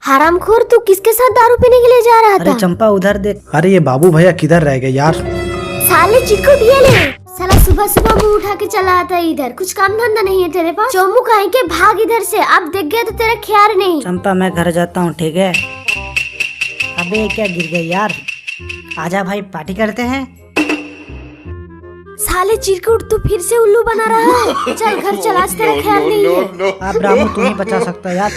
हरामखोर, तू किसके साथ दारू पीने के लिए जा रहा अरे था? चंपा उधर देख। अरे ये बाबू भैया किधर रह गए यार। साले चिरकुट ये ले। साला सुबह सुबह मुंह उठा के चला आता है इधर। कुछ काम धंधा नहीं है तेरे पास? चोमू कहीं के भाग इधर से। अब देख गया तो तेरा ख्याल नहीं। चंपा मैं घर जाता हूँ, ठीक है? अबे क्या गिर गई यार। आजा भाई पार्टी करते हैं। साले चिरकुट, तू फिर से उल्लू बना रहा है। चल घर चल, आज तेरा ख्याल नहीं है। अब रामू तू नहीं बचा सकता यार।